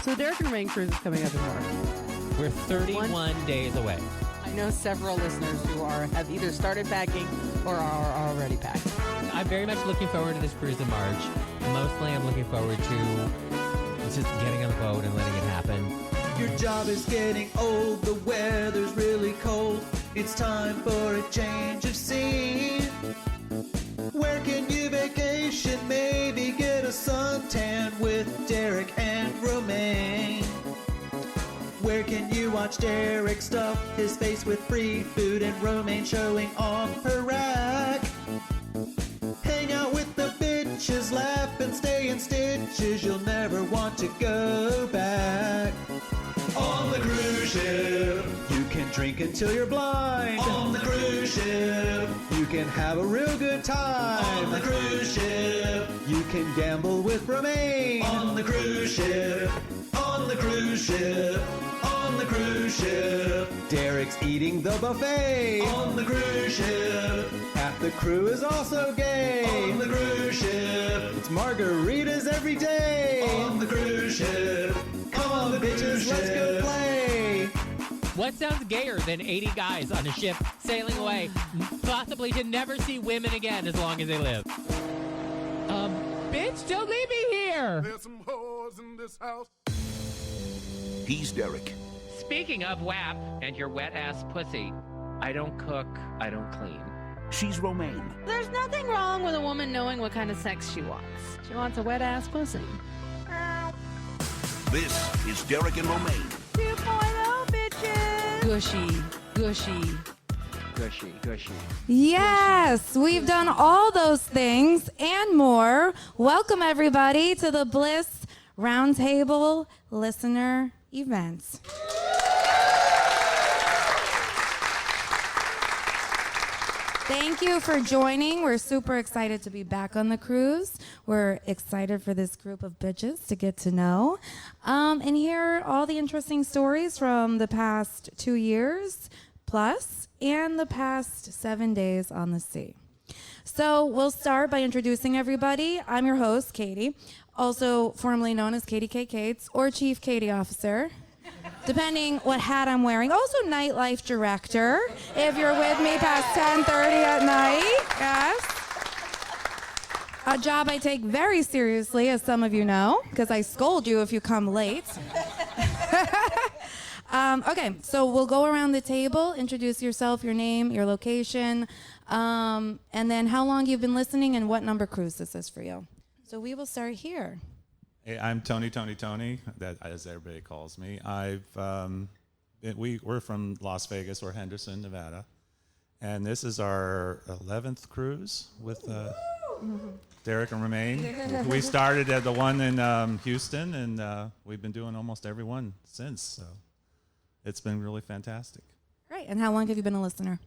So the Derek and Romaine cruise is coming up in March. We're 31 days away. I know several listeners who have either started packing or are already packed. I'm very much looking forward to this cruise in March. Mostly I'm looking forward to just getting on the boat and letting it happen. Your job is getting old, the weather's really cold. It's time for a change of scene. Where can you vacation? Maybe get a suntan with Derek and Romaine. Where can you watch Derek stuff his face with free food and Romaine showing off her rack? Hang out with the bitches, laugh and stay in stitches. You'll never want to go back. On the cruise ship, you can drink until you're blind. On the cruise ship, you can have a real good time. On the cruise ship, you can gamble with Romaine. On the cruise ship, on the cruise ship, on the cruise ship. Derek's eating the buffet. On the cruise ship, half the crew is also gay. On the cruise ship, it's margaritas every day. On the cruise ship, come on bitches, let's go play. What sounds gayer than 80 guys on a ship sailing away, possibly to never see women again as long as they live? Bitch, don't leave me here! There's some whores in this house. He's Derek. Speaking of WAP and your wet-ass pussy, I don't cook, I don't clean. She's Romaine. There's nothing wrong with a woman knowing what kind of sex she wants. She wants a wet-ass pussy. This is Derek and Romaine. 2.0, bitches! Gushy, gushy. Gushy, gushy. Yes, we've done all those things and more. Welcome, everybody, to the Bliss Roundtable Listener Events. Thank you for joining. We're super excited to be back on the cruise. We're excited for this group of bitches to get to know and hear all the interesting stories from the past 2 years plus and the past 7 days on the sea. So we'll start by introducing everybody. I'm your host, Katie, also formerly known as Katie K. Cates or Chief Katie Officer, depending what hat I'm wearing. Also nightlife director, if you're with me past 10:30 at night, yes. A job I take very seriously, as some of you know, because I scold you if you come late. Okay, so we'll go around the table, introduce yourself, your name, your location, and then how long you've been listening and what number cruise this is for you. So we will start here. Hey, I'm Tony, that as everybody calls me. We're from Las Vegas or Henderson, Nevada, and this is our 11th cruise with Derek and Romaine. We started at the one in Houston, and we've been doing almost every one since. So it's been really fantastic. Great. And how long have you been a listener?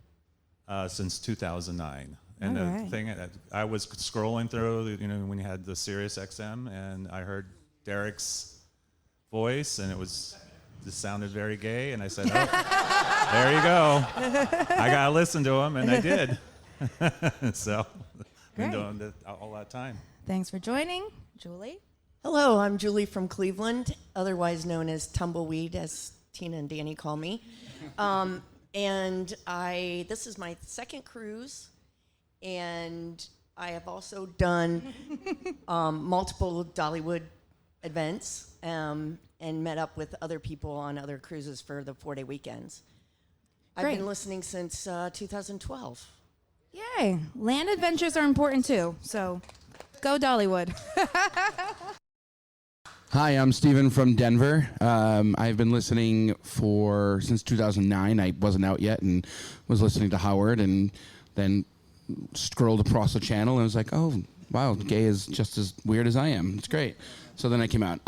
Since 2009. And All the right. thing, I was scrolling through, when you had the Sirius XM, and I heard Derek's voice, and it sounded very gay, and I said, oh, there you go. I got to listen to him, and I did. So, been doing it all that time. Thanks for joining. Julie? Hello, I'm Julie from Cleveland, otherwise known as Tumbleweed, as Tina and Danny call me. And this is my second cruise, and I have also done multiple Dollywood events and met up with other people on other cruises for the 4-day weekends. I've Great. been listening since 2012. Yay. Land adventures are important too, so go Dollywood. Hi, I'm Steven from Denver. I've been listening since 2009. I wasn't out yet and was listening to Howard, and then scrolled across the channel and was like, oh, wow, gay is just as weird as I am. It's great. So then I came out.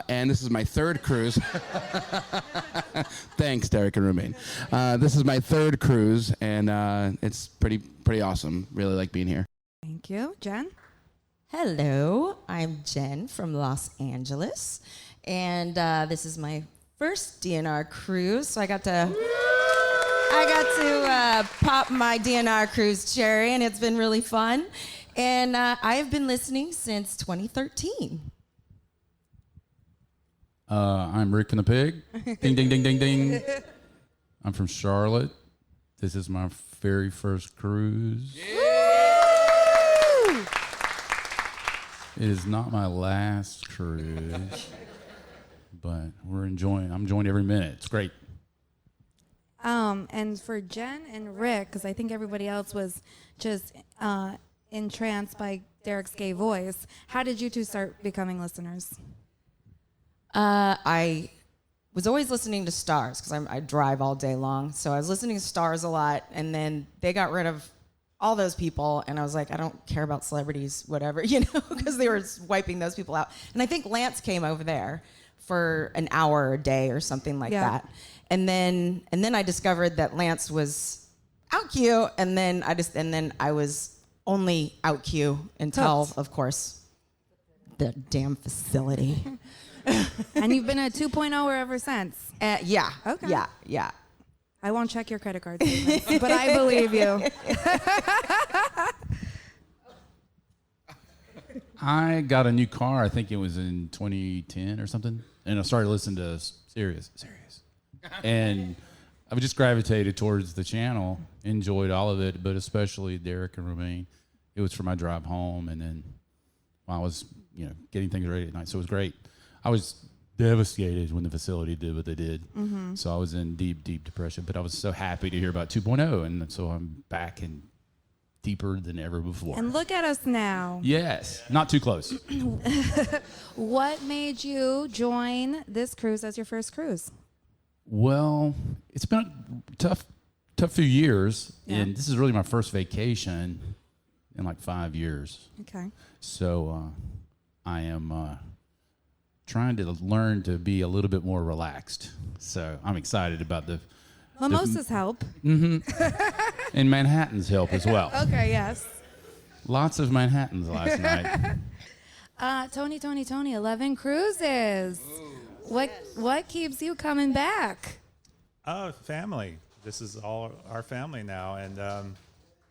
And this is my third cruise. Thanks, Derek and Romaine. This is my third cruise, and it's pretty awesome. Really like being here. Thank you. Jen? Hello, I'm Jen from Los Angeles, and this is my first DNR cruise, so I got to pop my DNR cruise cherry, and it's been really fun. And I've been listening since 2013. I'm Rick and the Pig. Ding, ding, ding, ding, ding. I'm from Charlotte. This is my very first cruise. It is not my last cruise, but I'm enjoying every minute. It's great. And for Jen and Rick, because I think everybody else was just entranced by Derek's gay voice, how did you two start becoming listeners? I was always listening to Stars because I drive all day long. So I was listening to Stars a lot, and then they got rid of all those people, and I was like, I don't care about celebrities, whatever, because they were wiping those people out. And I think Lance came over there for an hour a day or something like that. And then I discovered that Lance was out Q, and then I was only out Q until, of course, the damn facility. And you've been a 2.0 ever since. Yeah. Okay. Yeah. I won't check your credit card statements, but I believe you. I got a new car, I think it was in 2010 or something, and I started listening to Sirius. And I just gravitated towards the channel, enjoyed all of it, but especially Derek and Romaine. It was for my drive home, and then while I was, getting things ready at night, so it was great. I was devastated when the facility did what they did. Mm-hmm. So I was in deep, deep depression, but I was so happy to hear about 2.0, and so I'm back and deeper than ever before. And look at us now. Yes, not too close. What made you join this cruise as your first cruise? Well, it's been a tough few years, Yeah. and this is really my first vacation in like 5 years. Okay. So I am trying to learn to be a little bit more relaxed. So I'm excited about the Mimosas help. and Manhattan's help as well. Okay, yes. Lots of Manhattans last night. Tony, 11 cruises. What keeps you coming back? Family. This is all our family now, and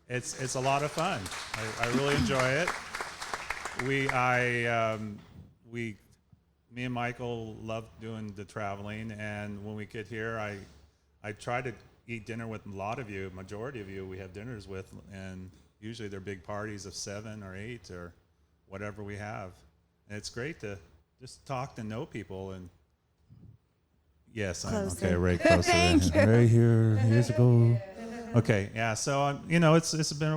it's a lot of fun. I really enjoy it. Me and Michael love doing the traveling, and when we get here, I try to eat dinner with a lot of you. Majority of you we have dinners with, and usually they're big parties of 7 or 8 or whatever we have, and it's great to just talk to know people. And yes, Closer. I'm okay. Right closer. Thank you. Right here. Here's a goal. Okay, yeah. So it's been a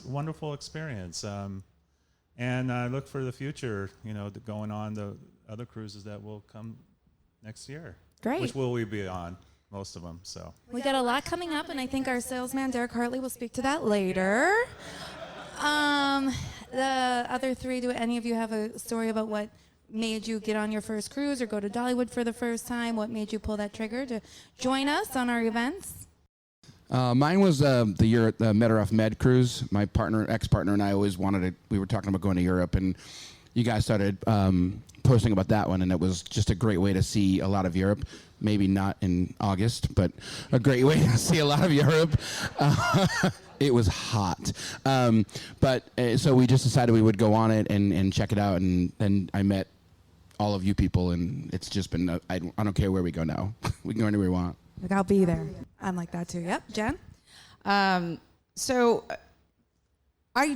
wonderful experience, and I look for the future. Going on the other cruises that will come next year. Great. Which will we be on? Most of them. So We got a lot coming up, and I think our salesman, Derek Hartley, will speak to that later. The other three, do any of you have a story about what made you get on your first cruise or go to Dollywood for the first time? What made you pull that trigger to join us on our events? Mine was the year at the Med Med cruise. My ex-partner and I always we were talking about going to Europe, and you guys started posting about that one, and it was just a great way to see a lot of Europe. Maybe not in August, but a great way to see a lot of Europe. It was hot. So we just decided we would go on it and check it out, and then I met all of you people, and it's just been, I don't care where we go now. We can go anywhere we want. Like, I'll be there. I'm like that too. Yep. Jen? So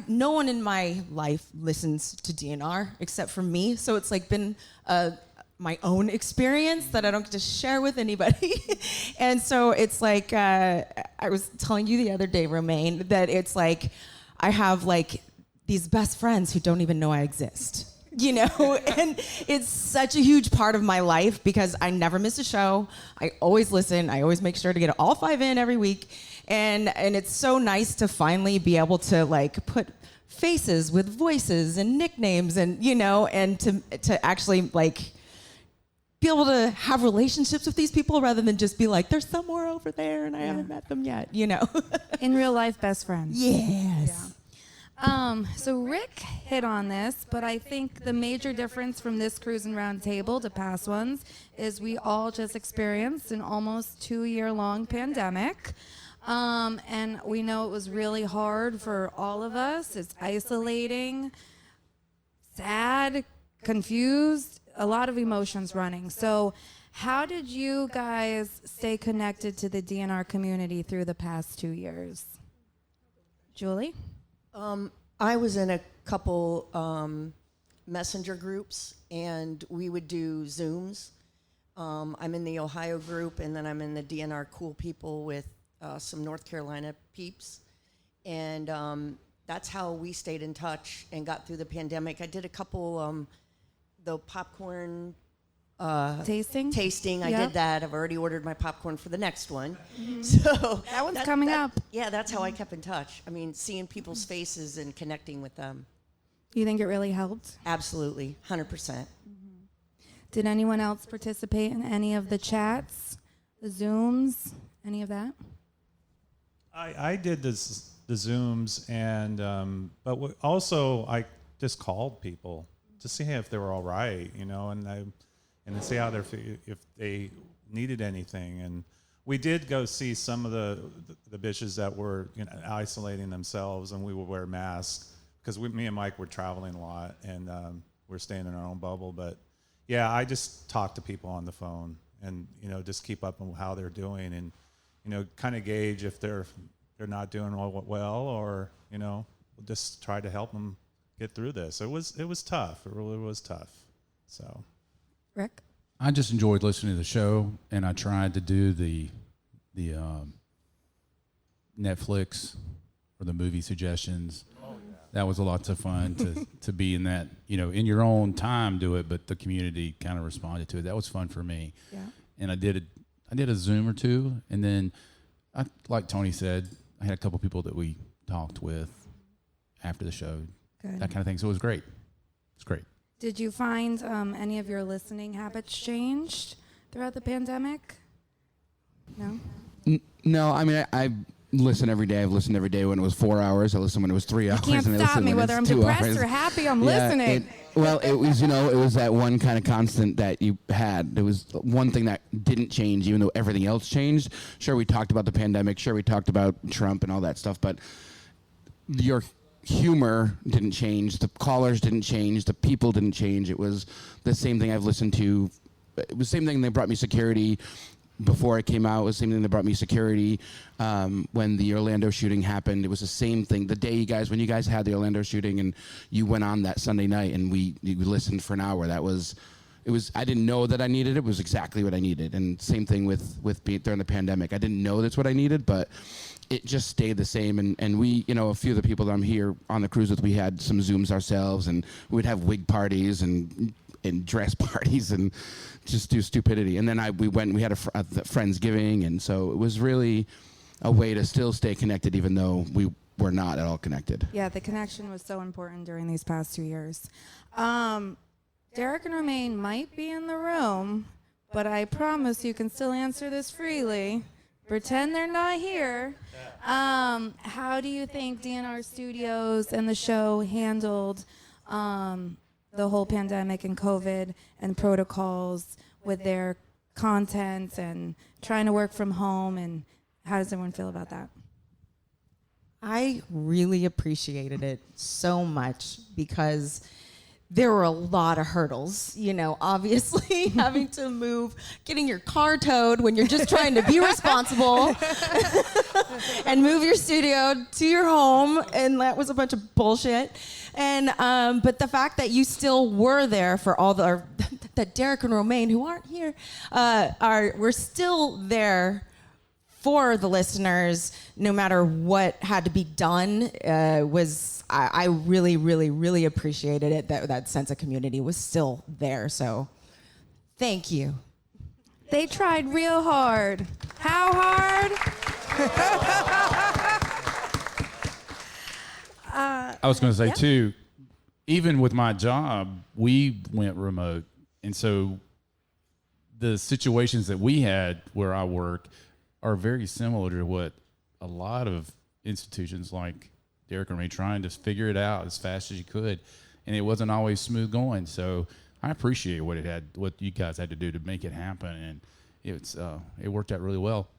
no one in my life listens to DNR except for me. So it's like been my own experience that I don't get to share with anybody. And so it's like, I was telling you the other day, Romaine, that it's like, I have like these best friends who don't even know I exist. And it's such a huge part of my life because I never miss a show. I always listen. I always make sure to get all 5 in every week. And it's so nice to finally be able to like put faces with voices and nicknames and, and to actually like be able to have relationships with these people rather than just be like, they're somewhere over there and I haven't met them yet, In real life, best friends. Yes. Yeah. So Rick hit on this, but I think the major difference from this cruise and round table to past ones is we all just experienced an almost 2-year-long pandemic. And we know it was really hard for all of us. It's isolating, sad, confused. a lot of emotions running. So how did you guys stay connected to the DNR community through the past 2 years? Julie? I was in a couple messenger groups, and we would do Zooms. I'm in the Ohio group, and then I'm in the DNR Cool People with some North Carolina peeps. And that's how we stayed in touch and got through the pandemic. I did a couple, the popcorn tasting. I Yep. did that. I've already ordered my popcorn for the next one. So That one's coming up. Yeah, that's how I kept in touch. I mean, seeing people's faces and connecting with them. You think it really helped? Absolutely, 100%. Did anyone else participate in any of the chats, the Zooms, any of that? I did the Zooms, and but also I just called people to see if they were all right, you know, and to see how if they needed anything. And we did go see some of the bitches that were, you know, isolating themselves, and we would wear masks because me and Mike were traveling a lot, and we're staying in our own bubble. But yeah, I just talk to people on the phone, and you know, just keep up on how they're doing, and you know, kind of gauge if they're not doing well, or you know, we'll just try to help them get through this. It was tough. It really was tough. So, Rick? I just enjoyed listening to the show, and I tried to do the Netflix or the movie suggestions. That was a lot of fun to be in that, you know, in your own time do it, but the community kind of responded to it. That was fun for me. Yeah. And I did a Zoom or two, and then like Tony said, I had a couple people that we talked with after the show. Good. That kind of thing. So it was great. It's great. Did you find any of your listening habits changed throughout the pandemic? No? No, I mean, I listen every day. I've listened every day when it was 4 hours. I listened when it was 3 hours. You can't and I stop listened me when whether I'm it's 2 depressed hours. or happy. I'm Yeah, listening. Well, it was, you know, it was that one kind of constant that you had. There was one thing that didn't change, even though everything else changed. Sure, we talked about the pandemic. Sure, we talked about Trump and all that stuff. But your humor didn't change. The callers didn't change. The people didn't change. It was the same thing I've listened to. It was the same thing that brought me security before it came out. It was the same thing that brought me security when the Orlando shooting happened. It was the same thing. The day when you guys had the Orlando shooting and you went on that Sunday night and we listened for an hour, I didn't know that I needed it. It was exactly what I needed. And same thing with during the pandemic. I didn't know that's what I needed, but it just stayed the same. And we, you know, a few of the people that I'm here on the cruise with, we had some Zooms ourselves, and we would have wig parties and dress parties and just do stupidity. And then we had a Friendsgiving, and so it was really a way to still stay connected, even though we were not at all connected. Yeah, the connection was so important during these past 2 years. Derek and Romaine might be in the room, but I promise you can still answer this freely. Pretend they're not here. How do you think DNR Studios and the show handled the whole pandemic and COVID and protocols with their content and trying to work from home, and how does everyone feel about that? I really appreciated it so much because there were a lot of hurdles, you know, obviously having to move, getting your car towed when you're just trying to be responsible and move your studio to your home. And that was a bunch of bullshit. And, but the fact that you still were there for all that Derek and Romaine, who aren't here, we're still there for the listeners, no matter what had to be done, I really, really, really appreciated it, that sense of community was still there. So thank you. They tried real hard. How hard? I was going to say, too, even with my job, we went remote. And so the situations that we had where I work are very similar to what a lot of institutions like Derek and me trying to figure it out as fast as you could. And it wasn't always smooth going. So I appreciate what you guys had to do to make it happen. And it worked out really well.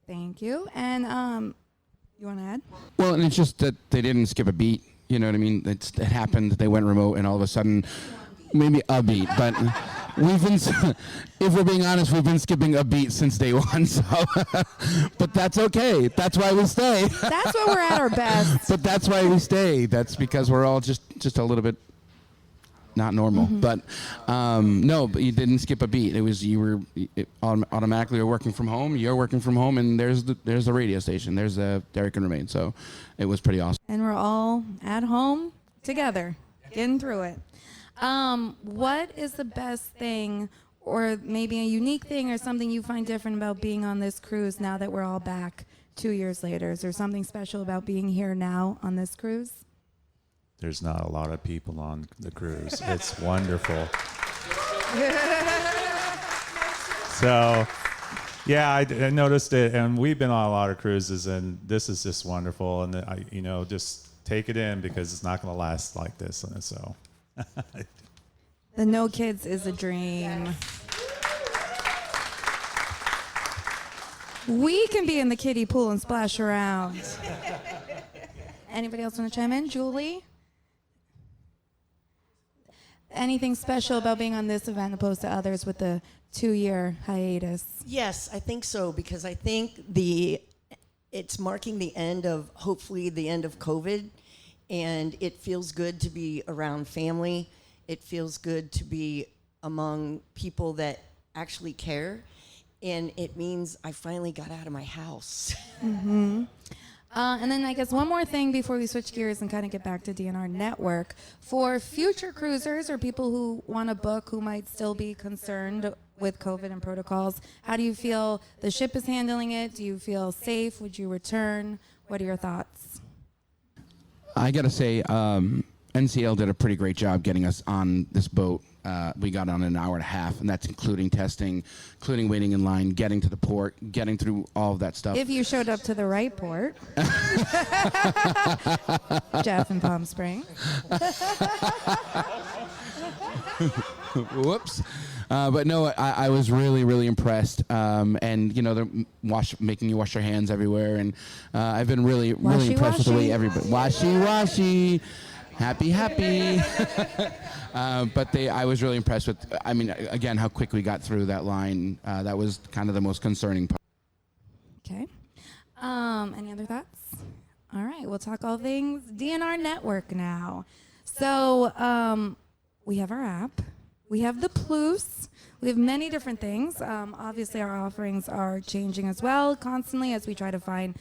Thank you. And you want to add? Well, and it's just that they didn't skip a beat. You know what I mean? It happened. They went remote, and all of a sudden, maybe a beat, but we've been, if we're being honest, we've been skipping a beat since day one. So, but that's okay. That's why we stay. That's when we're at our best. But that's why we stay. That's because we're all just a little bit not normal. But no, but you didn't skip a beat. It was automatically you're working from home. You're working from home, and there's the radio station. There's Derek and Romaine. So it was pretty awesome. And we're all at home together, getting through it. What is the best thing, or maybe a unique thing, or something you find different about being on this cruise now that we're all back 2 years later? Is there something special about being here now on this cruise? There's not a lot of people on the cruise. It's wonderful. So, yeah, I noticed it, and we've been on a lot of cruises, and this is just wonderful. And just take it in because it's not going to last like this. And so, The no kids is a dream. We can be in the kiddie pool and splash around. Anybody else want to chime in? Julie? Anything special about being on this event opposed to others with the 2-year hiatus? Yes, I think so, because I think it's marking the end of, hopefully, the end of COVID, and it feels good to be around family. It feels good to be among people that actually care, and it means I finally got out of my house. And then I guess one more thing before we switch gears and kind of get back to DNR Network. For future cruisers or people who want to book who might still be concerned with COVID and protocols, how do you feel the ship is handling it? Do you feel safe? Would you return? What are your thoughts? I got to say, NCL did a pretty great job getting us on this boat. We got on an hour and a half, and that's including testing, including waiting in line, getting to the port, getting through all of that stuff. If you showed up to the right port. Jeff in Palm Springs. Whoops. But no, I was really, really impressed. And, they're making you wash your hands everywhere. And I've been really, really impressed with the way everybody... Washy. Happy. But I was really impressed with, again, how quick we got through that line. That was kind of the most concerning part. Okay. Any other thoughts? All right, we'll talk all things DNR Network now. So we have our app. We have the Plus. We have many different things. Obviously, our offerings are changing as well constantly as we try to find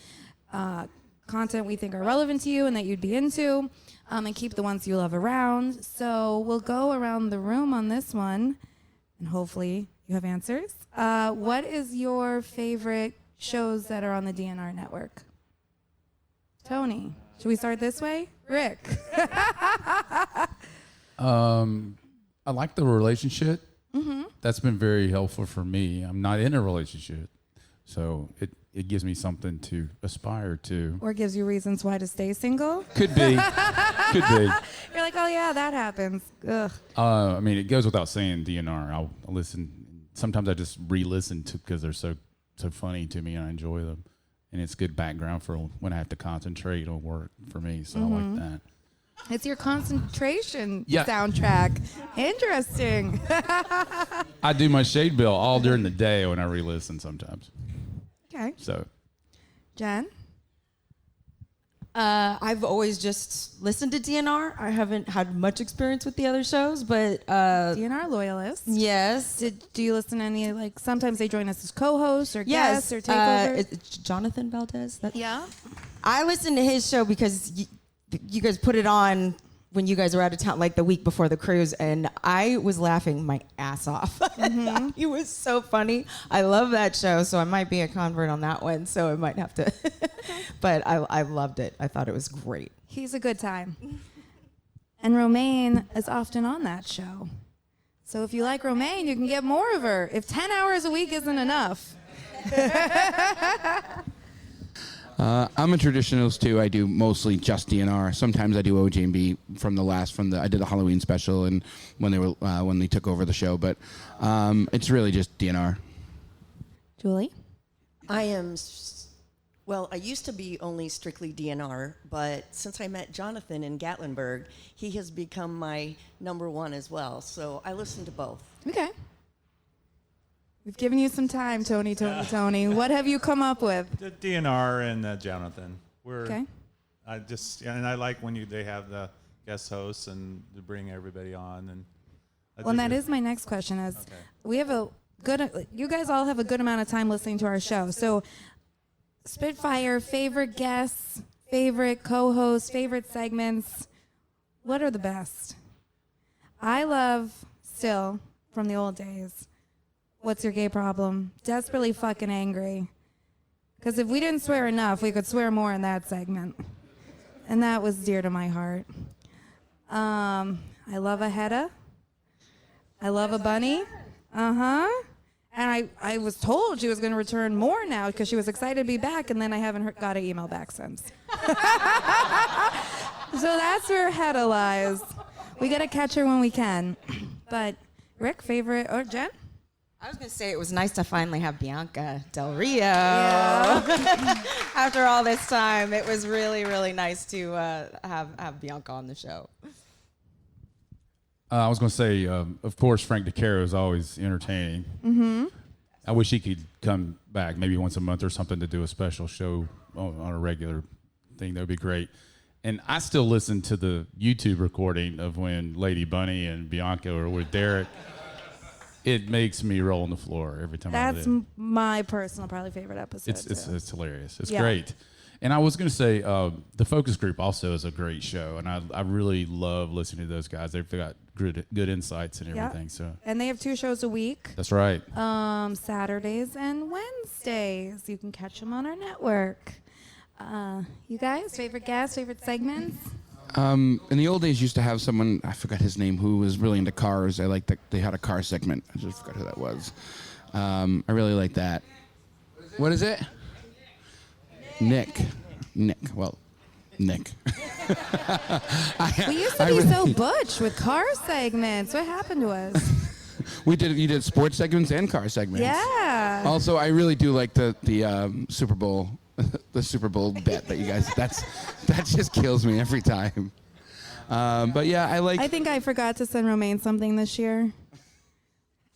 content we think are relevant to you and that you'd be into, and keep the ones you love around. So we'll go around the room on this one, and hopefully you have answers. What is your favorite shows that are on the DNR Network? Tony, should we start this way? Rick. I like the relationship. That's been very helpful for me. I'm not in a relationship, so it gives me something to aspire to. Or gives you reasons why to stay single? Could be. Could be. You're like, oh yeah, that happens. Ugh. It goes without saying DNR. I'll listen. Sometimes I just re-listen to because they're so funny to me and I enjoy them. And it's good background for when I have to concentrate on work for me. So I like that. It's your concentration soundtrack. Interesting. I do my shade bill all during the day when I re-listen sometimes. Okay. So, Jen? I've always just listened to DNR. I haven't had much experience with the other shows, but DNR loyalists. Yes. Do you listen to any, sometimes they join us as co-hosts or guests or takeovers? It's Jonathan Valdez. Yeah. I listened to his show because you guys put it on when you guys were out of town, like the week before the cruise, and I was laughing my ass off. It was so funny. I love that show, so I might be a convert on that one, so I might have to. But I loved it. I thought it was great. He's a good time. And Romaine is often on that show. So if you like Romaine, you can get more of her. If 10 hours a week isn't enough. I'm a traditionalist too. I do mostly just DNR. Sometimes I do OG&B I did the Halloween special and when they took over the show, but it's really just DNR. Julie? I am Well, I used to be only strictly DNR, but since I met Jonathan in Gatlinburg, he has become my number one as well. So I listen to both. Okay. We've given you some time, Tony. What have you come up with? The DNR and Jonathan. Okay. I like when they have the guest hosts and to bring everybody on. And Well, that is my next question. We have you guys all have a good amount of time listening to our show. So, Spitfire, favorite guests, favorite co-hosts, favorite segments. What are the best? I love, still, from the old days, What's Your Gay Problem? Desperately Fucking Angry. Because if we didn't swear enough, we could swear more in that segment. And that was dear to my heart. I love a Hedda. I love a Bunny. And I was told she was going to return more now because she was excited to be back, and then I haven't got an email back since. So that's where Hedda lies. We got to catch her when we can. But Rick, favorite, or Jen? I was going to say it was nice to finally have Bianca Del Rio. Yeah. After all this time, it was really, really nice to have Bianca on the show. I was going to say, of course, Frank DeCaro is always entertaining. Mm-hmm. I wish he could come back maybe once a month or something to do a special show on a regular thing. That would be great. And I still listen to the YouTube recording of when Lady Bunny and Bianca were with Derek. It makes me roll on the floor every time I do it. That's my personal, probably favorite episode. It's hilarious. It's Yeah. great. And I was going to say, the focus group also is a great show, and I really love listening to those guys. They've got good insights and everything. Yeah. So And they have 2 shows a week. that's right. Saturdays and Wednesdays. You can catch them on our network. You guys, favorite guests, favorite segments? In the old days, used to have someone, I forgot his name, who was really into cars. I liked that they had a car segment. I just forgot who that was. I really like that. What is it? Nick. Well, Nick. We used to be so butch with car segments. What happened to us? You did sports segments and car segments. Yeah. Also, I really do like the Super Bowl, the Super Bowl bet that you guys. That just kills me every time. But yeah, I think I forgot to send Romaine something this year.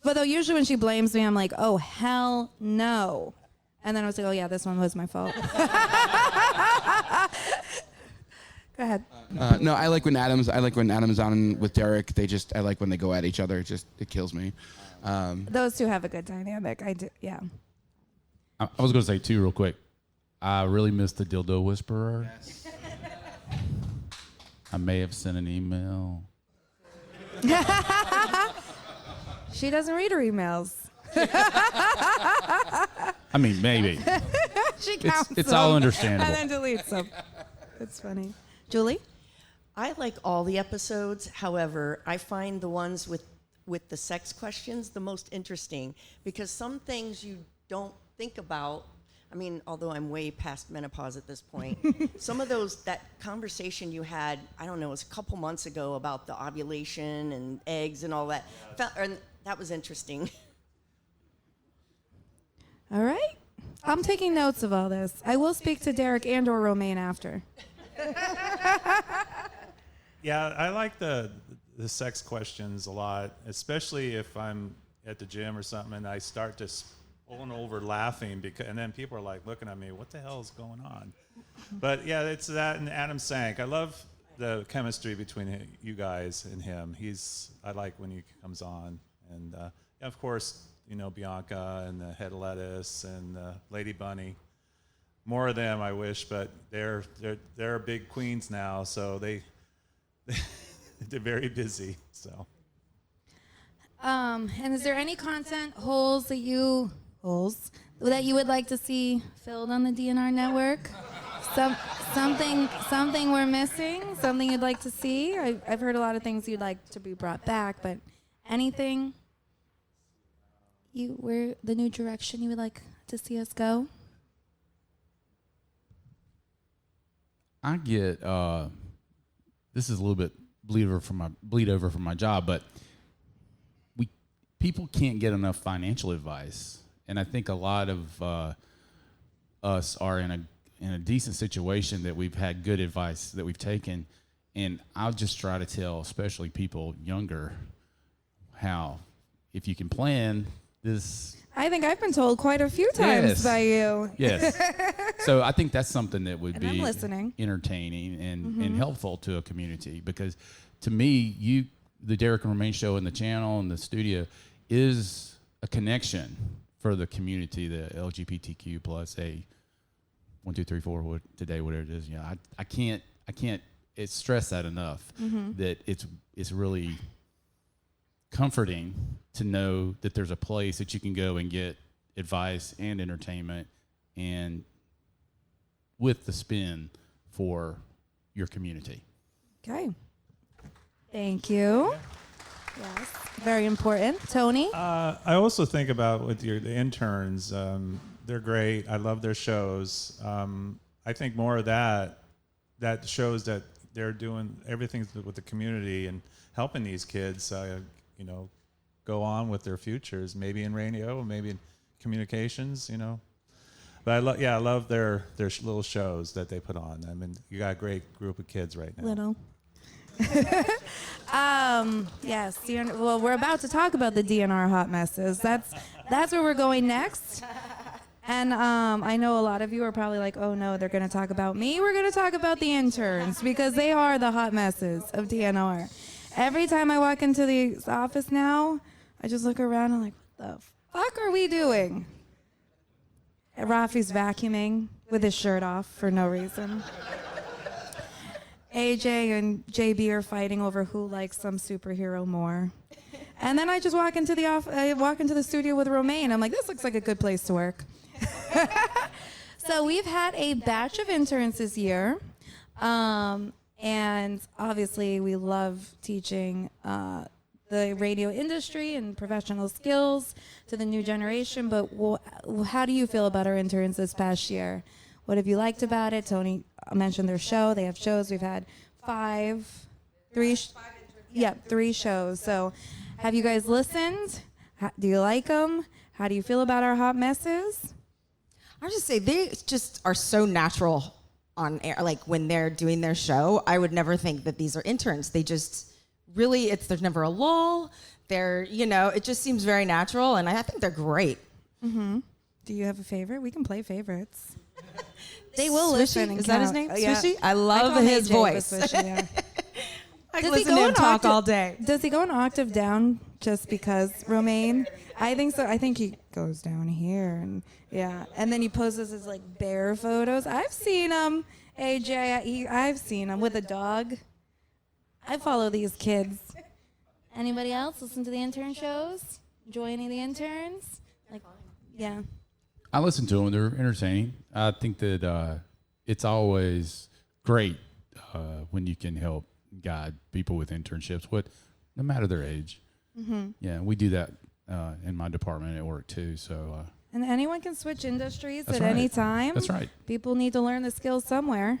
But though usually when she blames me, I'm like, oh hell no. And then I was like, oh yeah, this one was my fault. Go ahead. No, I like when Adam's on with Derek. I like when they go at each other. It kills me. Those two have a good dynamic. I do, yeah. I was going to say, too, real quick. I really miss the Dildo Whisperer. Yes. I may have sent an email. She doesn't read her emails. I mean, maybe. She counts It's them all understandable. and then deletes them. It's funny. Julie? I like all the episodes. However, I find the ones with the sex questions the most interesting because some things you don't think about. I mean, although I'm way past menopause at this point, some of that conversation you had, I don't know, it was a couple months ago about the ovulation and eggs and all that. And that was interesting. All right. I'm taking notes of all this. I will speak to Derek and or Romaine after. Yeah, I like the sex questions a lot, especially if I'm at the gym or something and I start to pulling over laughing and then people are like looking at me, what the hell is going on? But yeah, it's that and Adam Sank. I love the chemistry between you guys and him. I like when he comes on, and of course, Bianca and the head of lettuce and Lady Bunny. More of them, I wish, but they're big queens now, so they're very busy. So. And is there any content holes that you would like to see filled on the DNR network? Something we're missing? Something you'd like to see? I've heard a lot of things you'd like to be brought back, but anything the new direction you would like to see us go? I get this is a little bit bleed over from my job, but people can't get enough financial advice, and I think a lot of us are in in a decent situation that we've had good advice that we've taken. And I'll just try to tell, especially people younger, how if you can plan this. I think I've been told quite a few times by you. Yes. So I think that's something that would And be I'm listening. entertaining and helpful to a community, because to me, the Derek and Romaine show and the channel and the studio is a connection for the community, the LGBTQ plus A 1, 2, 3, 4 today, whatever it is. You know, I can't stress that enough, that it's really comforting to know that there's a place that you can go and get advice and entertainment, and with the spin for your community. Okay. Thank you. Yes, very important. Tony? I also think about with the interns. They're great. I love their shows. I think more of that shows that they're doing everything with the community and helping these kids, go on with their futures, maybe in radio, maybe in communications, But I love their little shows that they put on. I mean, you got a great group of kids right now. Little. Yes. Well, we're about to talk about the DNR hot messes. That's where we're going next. And I know a lot of you are probably like, oh no, they're going to talk about me. We're going to talk about the interns, because they are the hot messes of DNR. Every time I walk into the office now, I just look around and I'm like, what the fuck are we doing? And Rafi's vacuuming with his shirt off for no reason. AJ and JB are fighting over who likes some superhero more. And then I just walk into the studio with Romaine. I'm like, this looks like a good place to work. So we've had a batch of interns this year. And obviously we love teaching the radio industry and professional skills to the new generation. But how do you feel about our interns this past year? What have you liked about it? Tony mentioned their show. They have shows. We've had 3 shows. So have you guys listened? Do you like them? How do you feel about our hot messes? I just say they just are so natural on air. Like when they're doing their show, I would never think that these are interns. They just really, there's never a lull. It just seems very natural, and I think they're great. Mm-hmm. Do you have a favorite? We can play favorites. They will Swishy? listen. And Is that his count. name? Yeah. Swishy? I love call his AJ voice. Swishy, yeah. I Does listen he to go him an talk octave- all day. Does he go an octave down just because, Romaine? I think so. I think he goes down here, and then he poses his like bear photos. I've seen him, AJ. I've seen him with a dog. I follow these kids. Anybody else listen to the intern shows? Enjoy any of the interns? Yeah. I listen to them. They're entertaining. I think that it's always great when you can help guide people with internships, no matter their age. Mm-hmm. Yeah, we do that in my department at work too. So. And anyone can switch industries at right. any time. That's right. People need to learn the skills somewhere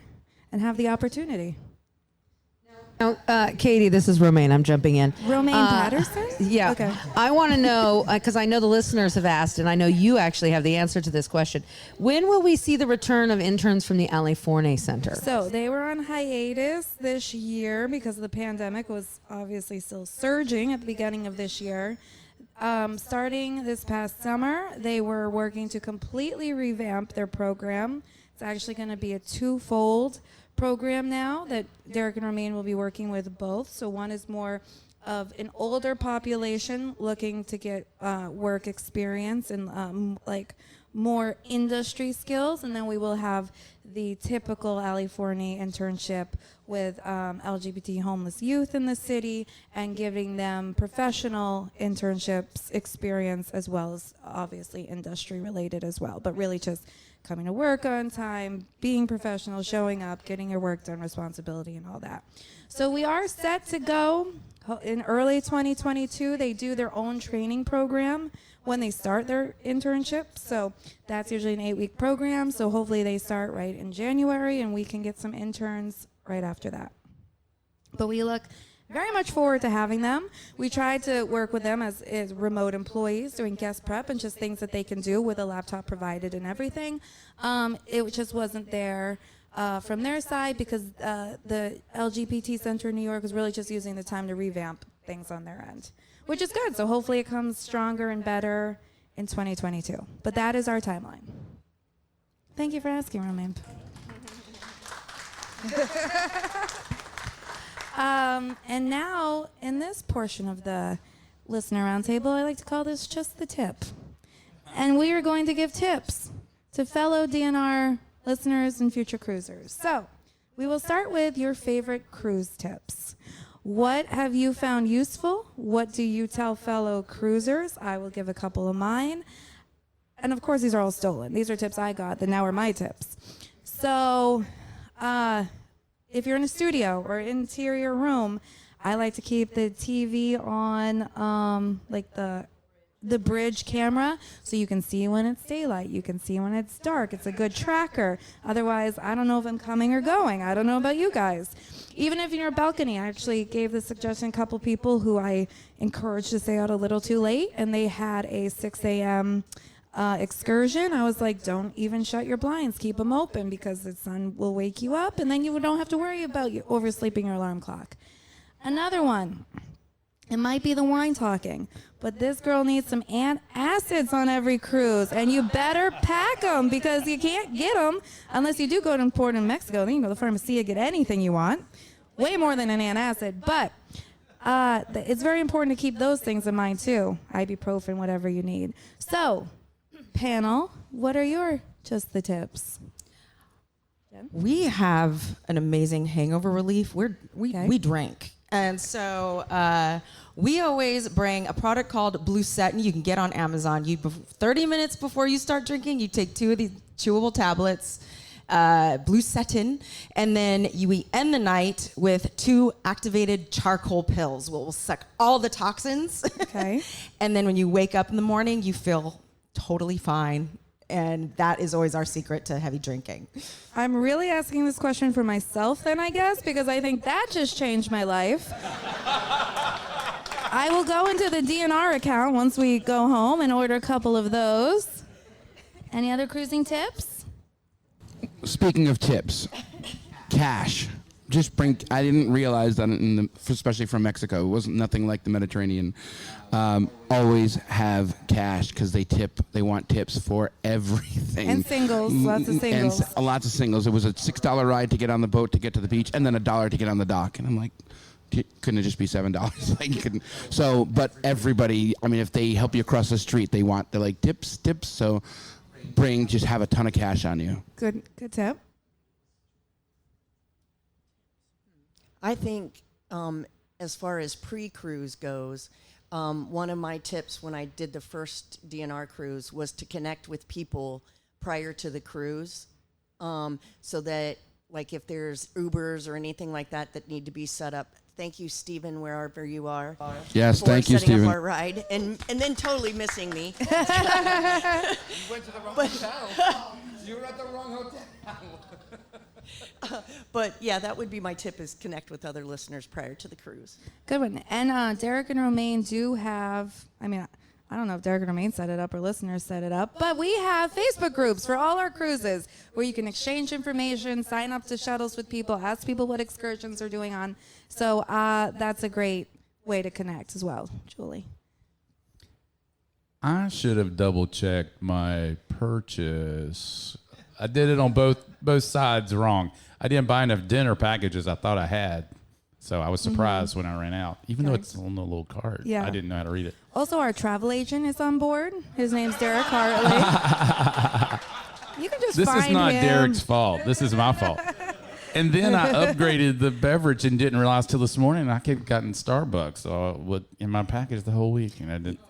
and have the opportunity. Now, Katie, this is Romaine. I'm jumping in. Romaine Patterson? Yeah. Okay. I want to know, because I know the listeners have asked, and I know you actually have the answer to this question. When will we see the return of interns from the Ali Forney Center? So they were on hiatus this year because the pandemic was obviously still surging at the beginning of this year. Starting this past summer, they were working to completely revamp their program. It's actually going to be a twofold program now that Derek and Romaine will be working with both. So one is more of an older population looking to get work experience and more industry skills, and then we will have the typical Ali Forney internship with LGBT homeless youth in the city and giving them professional internships experience as well as obviously industry related as well, but really just coming to work on time, being professional, showing up, getting your work done, responsibility, and all that. So we are set to go in early 2022. They do their own training program when they start their internship. So that's usually an 8-week program. So hopefully they start right in January and we can get some interns right after that. But we look very much forward to having them. We tried to work with them as remote employees, doing guest prep and just things that they can do with a laptop provided and everything. It just wasn't there from their side because the LGBT Center in New York was really just using the time to revamp things on their end, which is good. So hopefully it comes stronger and better in 2022. But that is our timeline. Thank you for asking, Romain. And now, in this portion of the Listener Roundtable, I like to call this Just the Tip. And we are going to give tips to fellow DNR listeners and future cruisers. So, we will start with your favorite cruise tips. What have you found useful? What do you tell fellow cruisers? I will give a couple of mine. And of course, these are all stolen. These are tips I got that now are my tips. So, if you're in a studio or interior room, I like to keep the TV on like the bridge camera so you can see when it's daylight. You can see when it's dark. It's a good tracker. Otherwise, I don't know if I'm coming or going. I don't know about you guys. Even if you're in a balcony, I actually gave this suggestion to a couple people who I encouraged to stay out a little too late, and they had a 6 a.m. Excursion. I was like, don't even shut your blinds. Keep them open because the sun will wake you up, and then you don't have to worry about you oversleeping your alarm clock. Another one. It might be the wine talking, but this girl needs some antacids on every cruise, and you better pack them because you can't get them unless you do go to import in Mexico. Then you go to the pharmacy and get anything you want, way more than an antacid. But it's very important to keep those things in mind too. Ibuprofen, whatever you need. So, panel, what are your just the tips? Jen? We have an amazing hangover relief. We drink. And so we always bring a product called Blue Satin. You can get on Amazon. 30 minutes before you start drinking, you take 2 of these chewable tablets, Blue Satin, and then we end the night with 2 activated charcoal pills. Will suck all the toxins. Okay. And then when you wake up in the morning, you feel totally fine. And that is always our secret to heavy drinking. I'm really asking this question for myself then, I guess, because I think that just changed my life. I will go into the DNR account once we go home and order a couple of those. Any other cruising tips? Speaking of tips, cash. Just bring. I didn't realize that, especially from Mexico, it wasn't nothing like the Mediterranean. Always have cash because they tip. They want tips for everything. And singles, lots of singles. And lots of singles. It was a $6 ride to get on the boat to get to the beach, and then $1 to get on the dock. And I'm like, couldn't it just be $7? Like, you couldn't. So, but everybody. I mean, if they help you across the street, they're like tips. So, just have a ton of cash on you. Good tip. I think as far as pre-cruise goes, one of my tips when I did the first DNR cruise was to connect with people prior to the cruise so that, like, if there's Ubers or anything like that need to be set up. Thank you, Stephen, wherever you are. Yes, thank you, setting Stephen. up our ride and then totally missing me. You went to the wrong hotel. You were at the wrong hotel. But yeah, that would be my tip, is connect with other listeners prior to the cruise. Good one. And Derek and Romain do have, I don't know if Derek and Romain set it up or listeners set it up, but we have Facebook groups for all our cruises where you can exchange information, sign up to shuttles with people, ask people what excursions they're doing on. So that's a great way to connect as well. Julie? I should have double-checked my purchase. I did it on both sides wrong. I didn't buy enough dinner packages I thought I had. So I was surprised when I ran out, even though it's on the little card. Yeah. I didn't know how to read it. Also, our travel agent is on board. His name's Derek Hartley. You can just This find is not him. Derek's fault. This is my fault. And then I upgraded the beverage and didn't realize till this morning I kept gotten Starbucks in my package the whole week, and I didn't.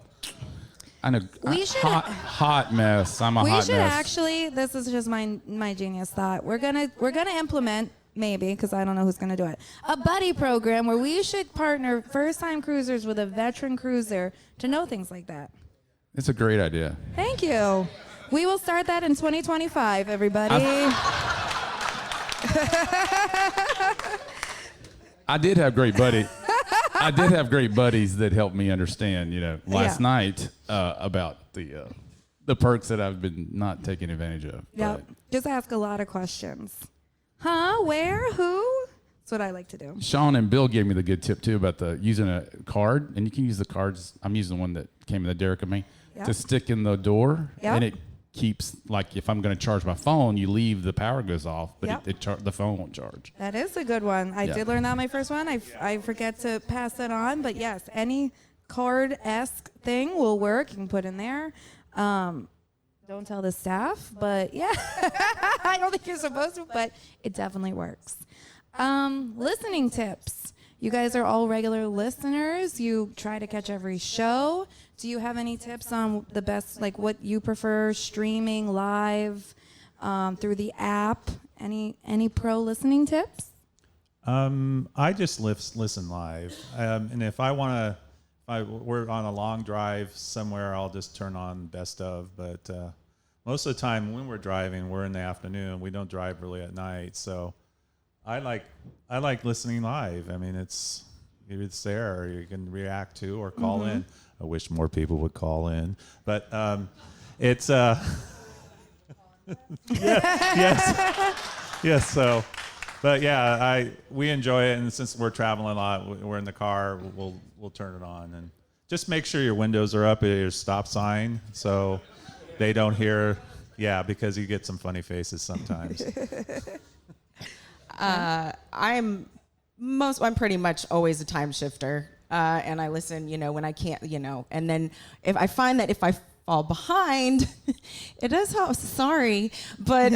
I know. Hot mess. I'm a hot mess. We should actually. This is just my genius thought. We're gonna implement, maybe, because I don't know who's gonna do it, a buddy program where we should partner first-time cruisers with a veteran cruiser to know things like that. It's a great idea. Thank you. We will start that in 2025, everybody. I did have great buddy. I did have great buddies that helped me understand, last Yeah. night about the perks that I've been not taking advantage of. Yep. Just ask a lot of questions. Huh? Where? Who? That's what I like to do. Sean and Bill gave me the good tip too about using a card, and you can use the cards. I'm using the one that came in the Derek and me Yep. to stick in the door, Yep. and it keeps, like, if I'm going to charge my phone, you leave, the power goes off, but Yep. the phone won't charge. That is a good one. I Yeah. did learn that my first one. I forget to pass that on, but yes, any card-esque thing will work. You can put in there. Don't tell the staff, but yeah, I don't think you're supposed to, but it definitely works. Listening tips. You guys are all regular listeners. You try to catch every show. Do you have any tips on the best, like what you prefer, streaming, live, through the app? Any pro listening tips? I just listen live, and if we're on a long drive somewhere, I'll just turn on best of. But most of the time when we're driving, we're in the afternoon. We don't drive really at night, so I like listening live. I mean, it's there. You can react to or call in. I wish more people would call in, but it's yes. So, but yeah, we enjoy it, and since we're traveling a lot, we're in the car. We'll turn it on, and just make sure your windows are up at your stop sign so they don't hear. Yeah, because you get some funny faces sometimes. I'm pretty much always a time shifter, and I listen, when I can't, and then if I find that if I fall behind, it does help. Sorry, but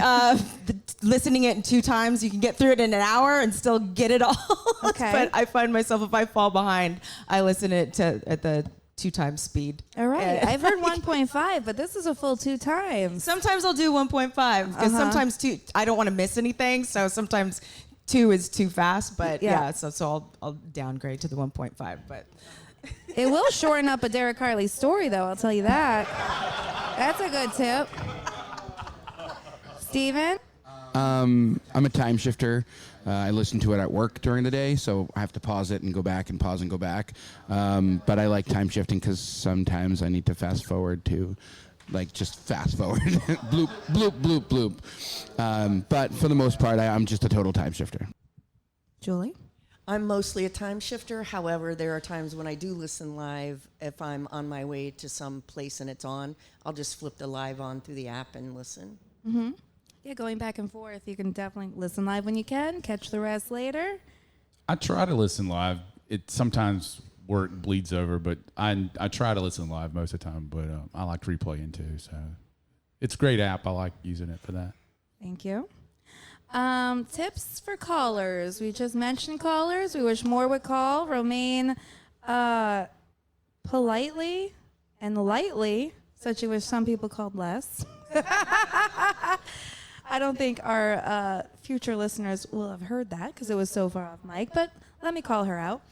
listening it 2 times, you can get through it in an hour and still get it all. Okay. But I find myself, if I fall behind, I listen it at the 2 times speed. All right. I've heard 1.5, but this is a full 2 times. Sometimes I'll do 1.5 because sometimes 2, I don't want to miss anything. So sometimes 2 is too fast, but so I'll downgrade to the 1.5. But it will shorten up a Derek Carley story, though. I'll tell you that. That's a good tip. Steven? I'm a time shifter. I listen to it at work during the day, so I have to pause it and go back and pause and go back. But I like time shifting because sometimes I need to fast forward to, just fast forward. Bloop, bloop, bloop, bloop. But for the most part, I'm just a total time shifter. Julie? I'm mostly a time shifter. However, there are times when I do listen live. If I'm on my way to some place and it's on, I'll just flip the live on through the app and listen. Mm-hmm. Yeah, going back and forth. You can definitely listen live when you can, catch the rest later. I try to listen live. It sometimes work bleeds over, but I try to listen live most of the time. But I like replaying too. So it's a great app. I like using it for that. Thank you. Tips for callers. We just mentioned callers. We wish more would call. Romaine politely and lightly said she wish some people called less. I don't think our future listeners will have heard that because it was so far off mic, but let me call her out.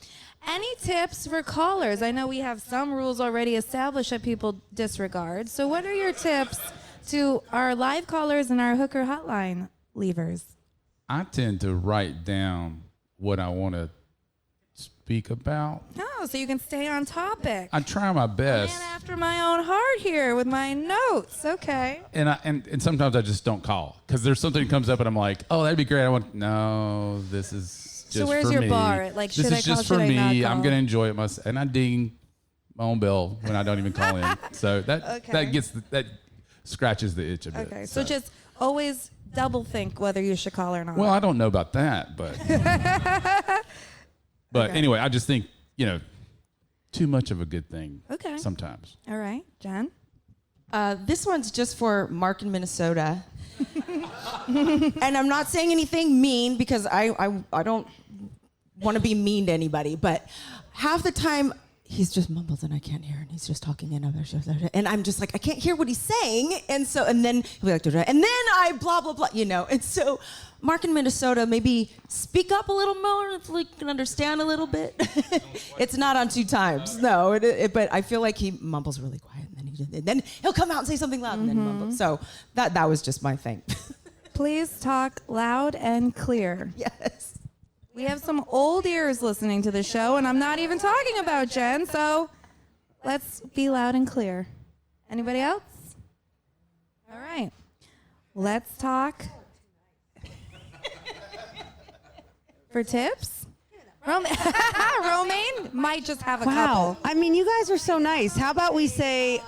Any tips for callers? I know we have some rules already established that people disregard. So what are your tips to our live callers and our hooker hotline leavers? I tend to write down what I want to speak about. Oh, so you can stay on topic. I try my best. Man after my own heart here with my notes. Okay. And sometimes I just don't call because there's something that comes up and I'm like, oh, that'd be great. No, this is just so where's for your me. bar? Like, this should I is call? just for Should I not me. call? I'm gonna enjoy it and I ding my own bell when I don't even call in. So that scratches the itch a bit. Okay. So just always double think whether you should call or not. Well, I don't know about that, but but Okay. anyway, I just think too much of a good thing. Okay. Sometimes. All right, Jen. this one's just for Mark in Minnesota. And I'm not saying anything mean because I don't want to be mean to anybody, but half the time he's just mumbles and I can't hear, and he's just talking and I'm just like, I can't hear what he's saying, and then he'll be like, and then I blah blah blah, and so Mark in Minnesota, maybe speak up a little more so you can understand a little bit. It's not on 2 times, no, but I feel like he mumbles really quiet, and then he'll come out and say something loud and then mumble. So that was just my thing. Please talk loud and clear. Yes. We have some old ears listening to the show, and I'm not even talking about Jen, so let's be loud and clear. Anybody else? All right. Let's talk. For tips? Romaine might just have a couple. I mean, you guys are so nice. How about we say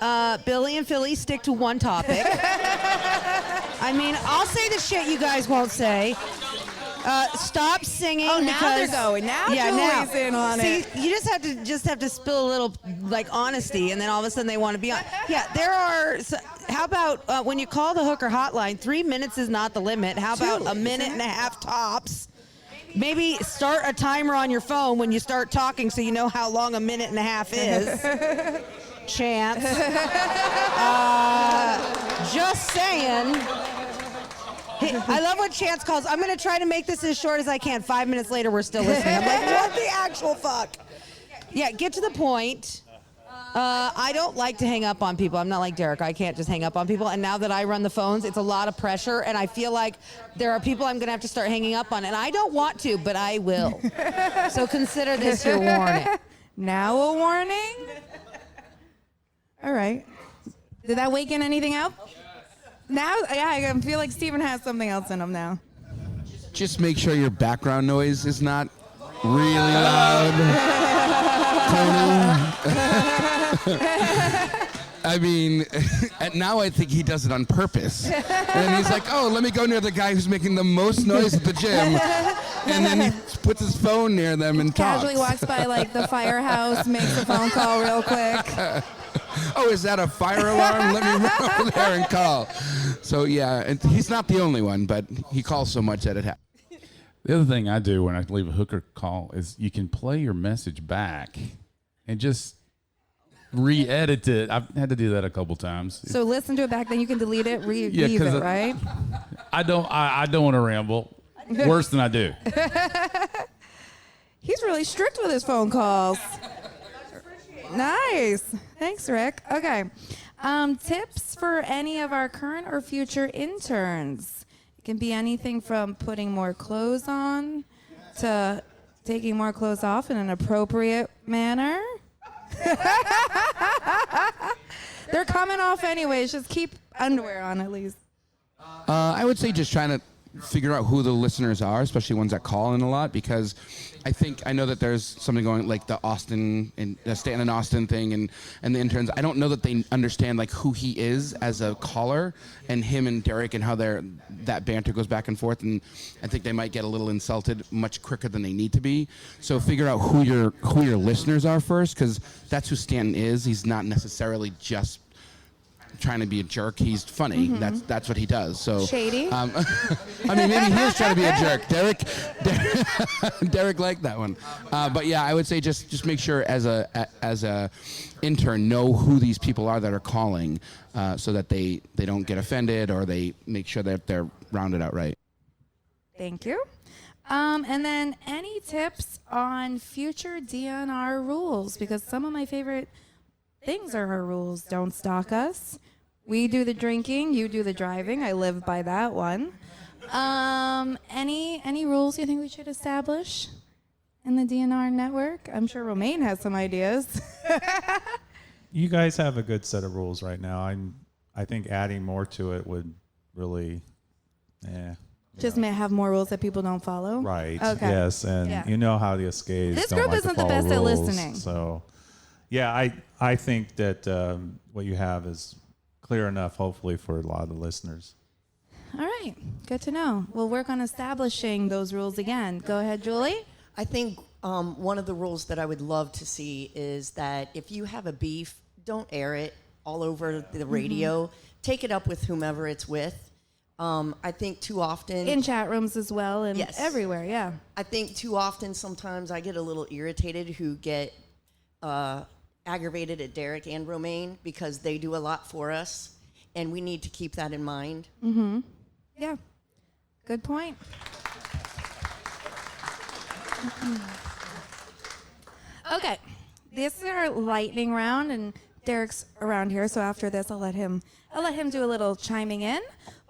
Billy and Philly stick to one topic? I mean, I'll say the shit you guys won't say. Stop singing. Oh, now because, they're going. Now yeah, Julie's in on See, it. you just have to spill a little like honesty, and then all of a sudden they want to be on. Yeah, there are. How about when you call the hooker hotline? 3 minutes is not the limit. How about a minute and a half tops? Maybe start a timer on your phone when you start talking, so you know how long a minute and a half is. Chance. Just saying. Hey, I love what Chance calls. I'm going to try to make this as short as I can. 5 minutes later, we're still listening. I'm like, what the actual fuck? Yeah, get to the point. I don't like to hang up on people. I'm not like Derek. I can't just hang up on people. And now that I run the phones, it's a lot of pressure. And I feel like there are people I'm going to have to start hanging up on. And I don't want to, but I will. So consider this your warning. Now a warning? All right. Did that waken anything up? Now, yeah, I feel like Steven has something else in him now. Just make sure your background noise is not really loud. I mean, now I think he does it on purpose. And he's like, oh, let me go near the guy who's making the most noise at the gym. And then he puts his phone near them and Casually talks. walks by like the firehouse, makes a phone call real quick. Oh, is that a fire alarm? Let me run over there and call. So, yeah, and he's not the only one, but he calls so much that it happens. The other thing I do when I leave a hooker call is you can play your message back and just re-edit it. I've had to do that a couple times. So listen to it back, then you can delete it, leave it, right? I don't want to ramble. Worse than I do. He's really strict with his phone calls. Nice. Thanks, Rick. Okay. Tips for any of our current or future interns. It can be anything from putting more clothes on to taking more clothes off in an appropriate manner. They're coming off anyways. Just keep underwear on at least. I would say just trying to figure out who the listeners are, especially ones that call in a lot, because I know that there's something going like the Austin and the Stan and Austin thing and the interns. I don't know that they understand like who he is as a caller and him and Derek and how that banter goes back and forth, and I think they might get a little insulted much quicker than they need to be. So figure out who your listeners are first, because that's who Stanton is. He's not necessarily just trying to be a jerk. He's funny. Mm-hmm. That's what he does. So shady. I mean, maybe he is trying to be a jerk. Derek liked that one. But yeah, I would say just make sure as a intern know who these people are that are calling, so that they don't get offended or they make sure that they're rounded out right. Thank you. And then any tips on future DNR rules? Because some of my favorite things are our rules. Don't stalk us. We do the drinking, you do the driving. I live by that one. Any rules you think we should establish in the DNR network? I'm sure Romaine has some ideas. You guys have a good set of rules right now. I think adding more to it would really, Just may have more rules that people don't follow. Right. Okay. Yes, and you know how the SKs This don't group like to isn't the follow best at rules, listening. So, yeah, I think that what you have is clear enough, hopefully, for a lot of the listeners. All right. Good to know. We'll work on establishing those rules again. Go ahead, Julie. I think one of the rules that I would love to see is that if you have a beef, don't air it all over the radio. Take it up with whomever it's with. I think too often... In chat rooms as well and Yes. everywhere, yeah. I think too often sometimes I get a little irritated who get aggravated at Derek and Romaine because they do a lot for us, and we need to keep that in mind. Mm-hmm. Yeah. Good point. Okay. This is our lightning round, and Derek's around here, so after this I'll let him do a little chiming in.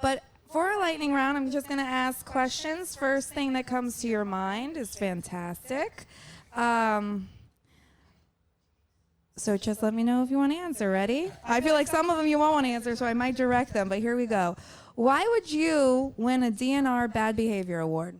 But For our lightning round, I'm just going to ask questions. First thing that comes to your mind is fantastic. So just let me know if you want to answer. Ready? I feel like some of them you won't want to answer, so I might direct them, but here we go. Why would you win a DNR Bad Behavior Award?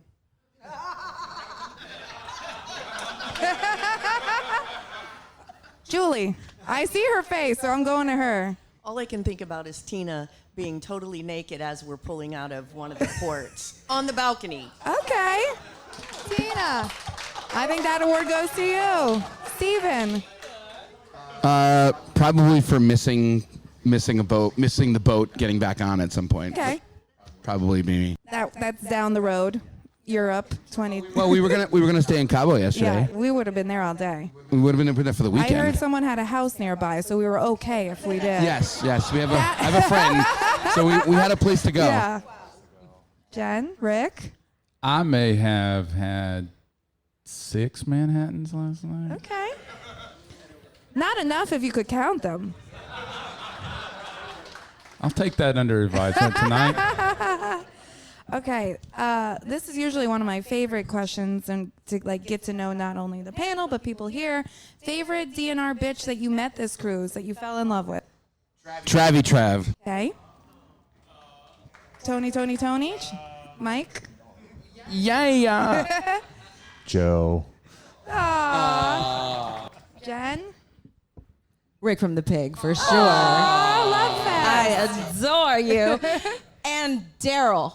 Julie, I see her face, so I'm going to her. All I can think about is Tina being totally naked as we're pulling out of one of the ports on the balcony. Okay. Tina, I think that award goes to you. Steven. Probably for missing the boat, getting back on at some point. Okay. Probably me. That's down the road. Europe 20. Well, we were gonna stay in Cabo yesterday. Yeah, we would have been there all day. We would have been there for the weekend. I heard someone had a house nearby, so we were okay if we did. Yes. We have I have a friend, so we had a place to go. Yeah. Jen, Rick. I may have had 6 Manhattans last night. Okay. Not enough if you could count them. I'll take that under advisement tonight. Okay, this is usually one of my favorite questions, and to get to know not only the panel but people here. Favorite DNR bitch that you met this cruise that you fell in love with? Trav. Okay. Tony. Mike. Yeah. Joe. Aww. Jen. Rick from the Pig, for sure. I love that. I adore you. And Daryl.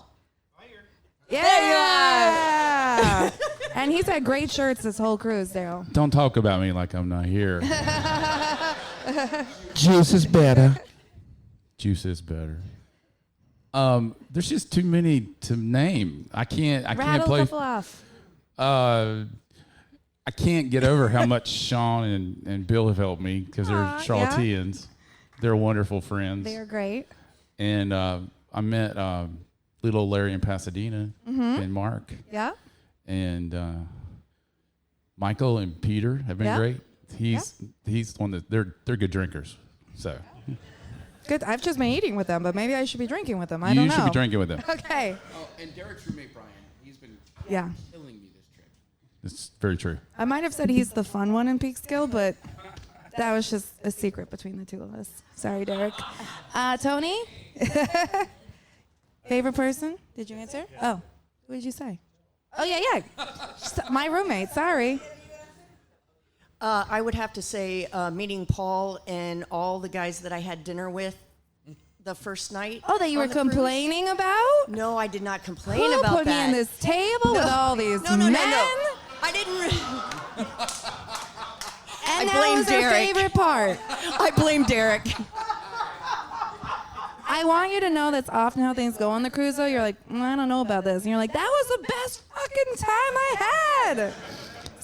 Yeah. There you are. And he's had great shirts this whole cruise, Daryl. Don't talk about me like I'm not here. Juice is better. Juice is better. There's just too many to name. I can't play. Rattle off. I can't get over how much Sean and Bill have helped me because they're Charlotteans. Yeah. They're wonderful friends. They are great. And I met little Larry in Pasadena and Mark. Yeah. And Michael and Peter have been great. He's one that they're good drinkers. So good. I've just been eating with them, but maybe I should be drinking with them. I don't know. You should be drinking with them. Okay. Oh, and Derek's roommate Brian, he's been killing me this trip. It's very true. I might have said he's the fun one in Peekskill, but that was just a secret between the two of us. Sorry, Derek. Tony? Favorite person? Did you answer? Oh, what did you say? Oh, yeah. My roommate, sorry. I would have to say meeting Paul and all the guys that I had dinner with the first night. Oh, that you were complaining about? No, I did not complain Who about put that. me on this table with all these men? No. I didn't. And I that blame was Derek. her favorite part. I blame Derek. I want you to know that's often how things go on the cruise, though. You're like, I don't know about this. And you're like, that was the best fucking time I had.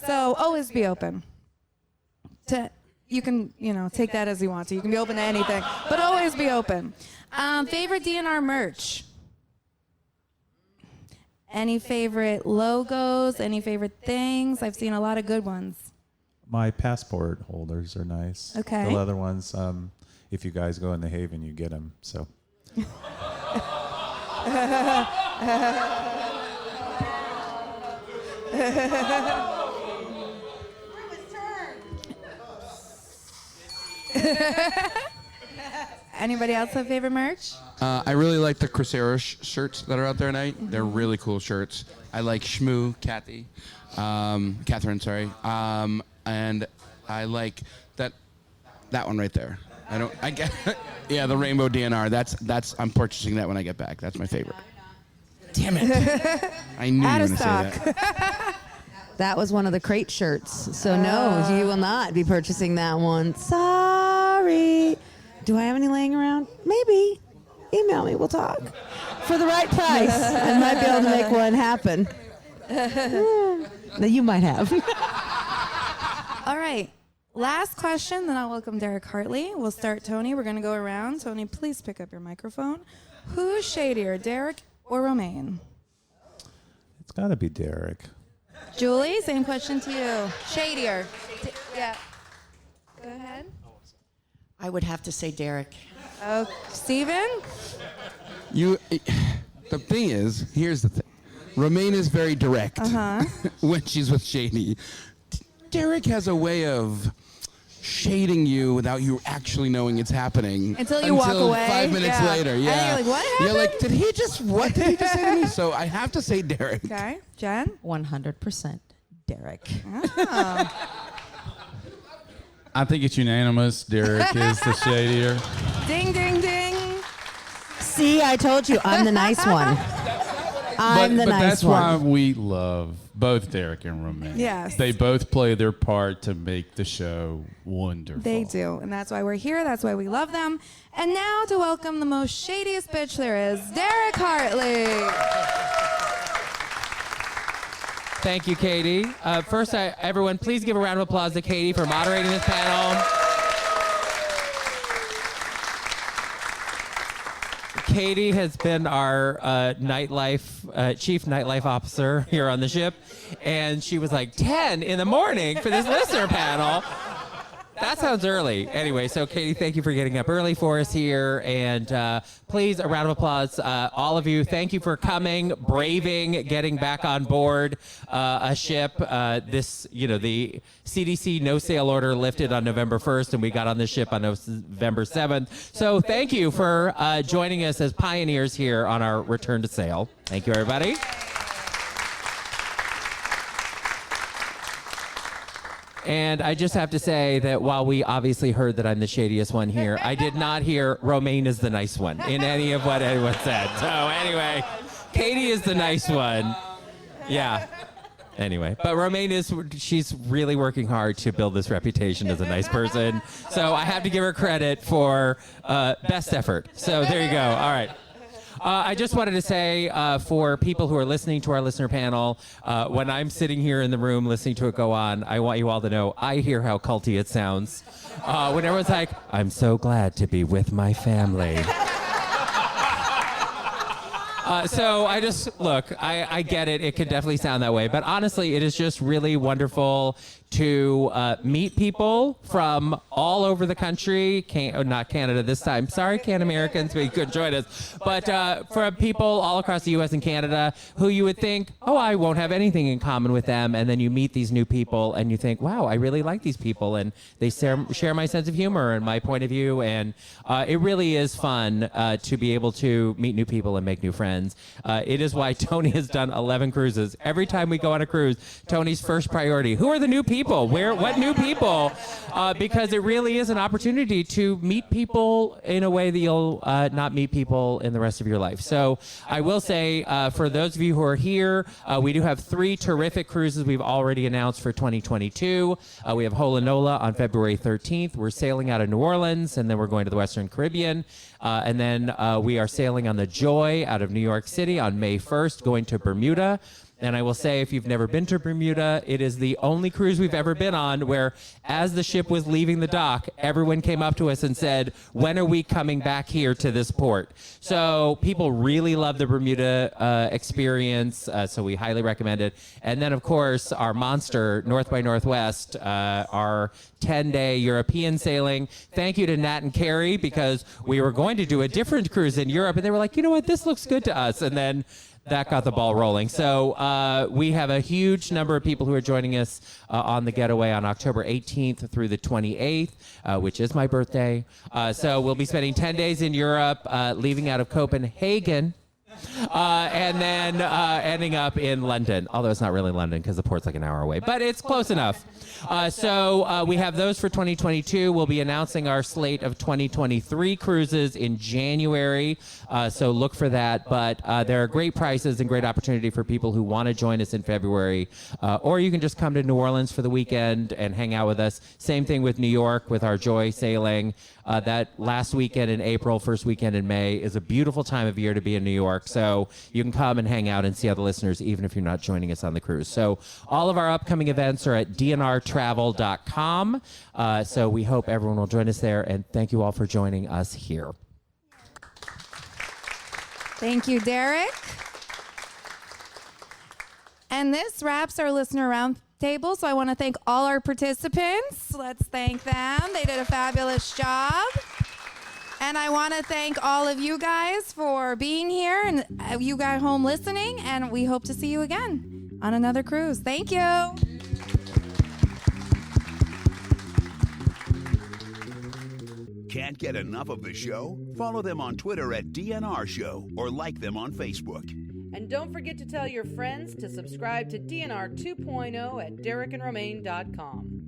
So always be open. You can, take that as you want to. You can be open to anything, but always be open. Favorite DNR merch? Any favorite logos? Any favorite things? I've seen a lot of good ones. My passport holders are nice. Okay. The leather ones, if you guys go in the Haven, you get them. So. Anybody else have favorite merch? I really like the Cruceros shirts that are out there tonight. They're really cool shirts. I like Shmoo, Catherine, sorry. And I like that one right there. Yeah, the Rainbow DNR. That's I'm purchasing that when I get back. That's my favorite. Damn it. I knew you were going to say that. That was one of the crate shirts. So no, you will not be purchasing that one. Sorry. Do I have any laying around? Maybe. Email me. We'll talk. For the right price, I might be able to make one happen. That you might have. All right. Last question, then I'll welcome Derek Hartley. We'll start Tony. We're going to go around. Tony, please pick up your microphone. Who's shadier, Derek or Romaine? It's got to be Derek. Julie, same question to you. Shadier. Yeah. Go ahead. I would have to say Derek. Oh, Steven? The thing is, here's the thing. Romaine is very direct when she's with Shady. Derek has a way of shading you without you actually knowing it's happening. Until you walk away. 5 minutes later, yeah. And you're like, what happened? You're like, what did he just say to me? So I have to say Derek. Okay. Jen? 100% Derek. Oh. I think it's unanimous. Derek is the shadier. Ding, ding, ding. See, I told you, I'm the nice one. I'm the but nice that's one. why we love both Derek and Romaine. Yes. They both play their part to make the show wonderful. They do, and that's why we're here. That's why we love them. And now to welcome the most shadiest bitch there is, Derek Hartley. Thank you, Katie. First, everyone, please give a round of applause to Katie for moderating this panel. Katie has been our chief nightlife officer here on the ship, and she was like 10 in the morning for this listener panel. That sounds early. Anyway, so Katie, thank you for getting up early for us here, and please, a round of applause, all of you. Thank you for coming, braving, getting back on board a ship. The CDC no sail order lifted on November 1st, and we got on the ship on November 7th. So thank you for joining us as pioneers here on our return to sail. Thank you, everybody. And I just have to say that while we obviously heard that I'm the shadiest one here, I did not hear Romaine is the nice one in any of what anyone said. So anyway, Katie is the nice one. Yeah. Anyway, but Romaine she's really working hard to build this reputation as a nice person. So I have to give her credit for best effort. So there you go. All right. I just wanted to say for people who are listening to our listener panel, when I'm sitting here in the room listening to it go on, I want you all to know I hear how culty it sounds. When everyone's like, I'm so glad to be with my family. So I get it. It can definitely sound that way. But honestly, it is just really wonderful to meet people from all over the country. Not Canada this time. Sorry, Can Americans, but you could join us. But from people all across the U.S. and Canada who you would think, oh, I won't have anything in common with them. And then you meet these new people and you think, wow, I really like these people. And they share my sense of humor and my point of view. And it really is fun to be able to meet new people and make new friends. It is why Tony has done 11 cruises. Every time we go on a cruise, Tony's first priority, who are the new people? What new people? Because it really is an opportunity to meet people in a way that you'll not meet people in the rest of your life. So I will say, for those of you who are here, we do have 3 terrific cruises we've already announced for 2022. We have Hola Nola on February 13th. We're sailing out of New Orleans, and then we're going to the Western Caribbean. And then we are sailing on the Joy out of New York City on May 1st, going to Bermuda. And I will say, if you've never been to Bermuda, it is the only cruise we've ever been on where, as the ship was leaving the dock, everyone came up to us and said, when are we coming back here to this port? So people really love the Bermuda experience, so we highly recommend it. And then, of course, our monster, North by Northwest, our 10-day European sailing. Thank you to Nat and Carrie, because we were going to do a different cruise in Europe, and they were like, you know what, this looks good to us. And then that got the ball rolling. So we have a huge number of people who are joining us on the getaway on October 18th through the 28th, which is my birthday. So we'll be spending 10 days in Europe, leaving out of Copenhagen, and then ending up in London, although it's not really London because the port's like an hour away, but it's close enough. So we have those for 2022. We'll be announcing our slate of 2023 cruises in January, so look for that. But there are great prices and great opportunity for people who want to join us in February, or you can just come to New Orleans for the weekend and hang out with us. Same thing with New York with our Joy sailing. That last weekend in April, first weekend in May is a beautiful time of year to be in New York. So you can come and hang out and see other listeners, even if you're not joining us on the cruise. So all of our upcoming events are at dnrtravel.com. So we hope everyone will join us there. And thank you all for joining us here. Thank you, Derek. And this wraps our listener roundtable. So I want to thank all our participants. Let's thank them. They did a fabulous job. And I want to thank all of you guys for being here and you guys home listening. And we hope to see you again on another cruise. Thank you. Can't get enough of the show? Follow them on Twitter at DNR Show or like them on Facebook. And don't forget to tell your friends to subscribe to DNR 2.0 at DerekandRomaine.com.